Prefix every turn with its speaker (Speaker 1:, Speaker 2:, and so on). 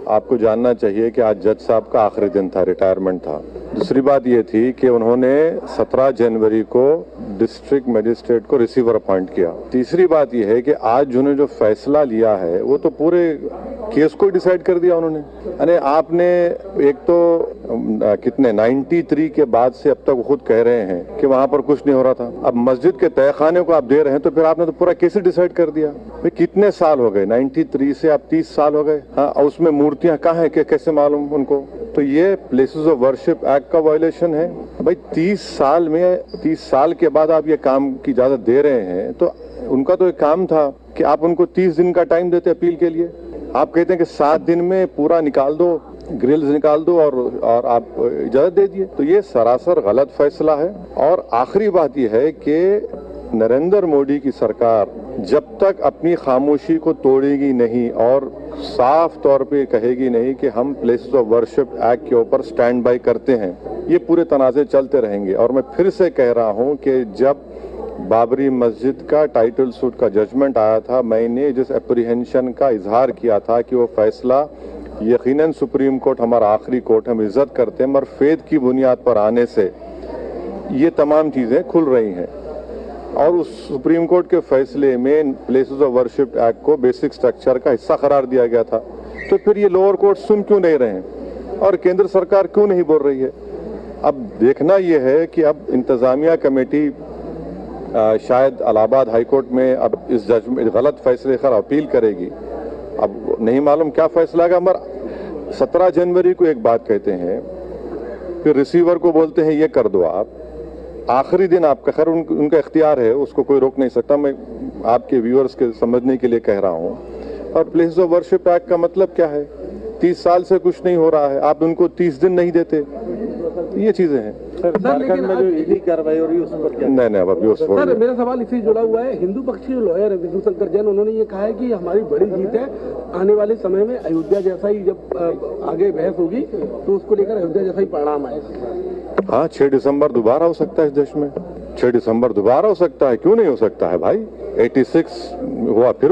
Speaker 1: आपको जानना चाहिए कि आज जज साहब का आखिरी दिन था, रिटायरमेंट था। दूसरी बात ये थी कि उन्होंने 17 जनवरी को डिस्ट्रिक्ट मजिस्ट्रेट को रिसीवर अपॉइंट किया। तीसरी बात यह है कि आज जिन्होंने जो फैसला लिया है वो तो पूरे केस को डिसाइड कर दिया उन्होंने। यानी आपने एक तो कितने 93 के बाद से अब तक खुद कह रहे हैं कि वहां पर कुछ नहीं हो रहा था। अब मस्जिद के तहखाने को आप दे रहे हैं तो फिर आपने तो पूरा केस ही डिसाइड कर दिया। भाई कितने साल हो गए, 93 से अब 30 साल हो गए। हाँ, और उसमें मूर्तियां कहाँ हैं, कैसे मालूम उनको? तो ये प्लेसेस ऑफ वर्शिप एक्ट का वायलेशन है। भाई 30 साल के बाद आप ये काम की इजाजत दे रहे हैं तो उनका तो एक काम था कि आप उनको 30 दिन का टाइम देते अपील के लिए। आप कहते हैं कि 7 दिन में पूरा निकाल दो, ग्रिल्स निकाल दो और आप इजाजत दे दिए। तो ये सरासर गलत फैसला है। और आखिरी बात यह है कि नरेंद्र मोदी की सरकार जब तक अपनी खामोशी को तोड़ेगी नहीं और साफ तौर पे कहेगी नहीं कि हम प्लेसेस ऑफ वर्शिप एक्ट के ऊपर स्टैंड बाय करते हैं, ये पूरे तनाज़े चलते रहेंगे। और मैं फिर से कह रहा हूं कि जब बाबरी मस्जिद का टाइटल सूट का जजमेंट आया था, मैंने जिस एप्रीहेंशन का इजहार किया था कि वो फैसला यकीनन सुप्रीम कोर्ट हमारा आखिरी कोर्ट, हम इज्जत करते हैं, मगर फेद की बुनियाद पर आने से ये तमाम चीजें खुल रही हैं। और उस सुप्रीम कोर्ट के फैसले में प्लेसेस ऑफ वर्शिप एक्ट को बेसिक स्ट्रक्चर का हिस्सा करार दिया गया था। तो फिर ये लोअर कोर्ट सुन क्यों नहीं रहे हैं और केंद्र सरकार क्यों नहीं बोल रही है? अब देखना यह है कि अब इंतजामिया कमेटी शायद इलाहाबाद हाईकोर्ट में अब इस जजमेंट गलत फैसले पर अपील करेगी। अब नहीं मालूम क्या फैसला आएगा, मगर 17 जनवरी को एक बात कहते हैं, फिर रिसीवर को बोलते हैं ये कर दो आप। आखिरी दिन आपका, खैर उनका इख्तियार है, उसको कोई रोक नहीं सकता। मैं आपके व्यूअर्स के समझने के लिए कह रहा हूं। और प्लेसेस ऑफ वर्शिप एक्ट का मतलब क्या है? 30 साल से कुछ नहीं हो रहा है, आप उनको 30 दिन नहीं देते। ये चीजें हैं
Speaker 2: सर। झारखंड में जो ईडी कार्रवाई हो रही है उस पर क्या?
Speaker 1: नहीं अभी उस
Speaker 3: सर, मेरा सवाल इससे जुड़ा हुआ है। हिंदू पक्ष के जो लॉयर है विष्णु शंकर जैन, उन्होंने ये कहा है कि हमारी बड़ी जीत है। आने वाले समय में अयोध्या जैसा ही जब आगे बहस होगी तो उसको लेकर अयोध्या जैसा ही परिणाम आएगा।
Speaker 1: हाँ, 6 दिसंबर दोबारा हो सकता है इस देश में। 6 दिसंबर दोबारा हो सकता है, क्यों नहीं हो सकता है भाई? 86 हुआ फिर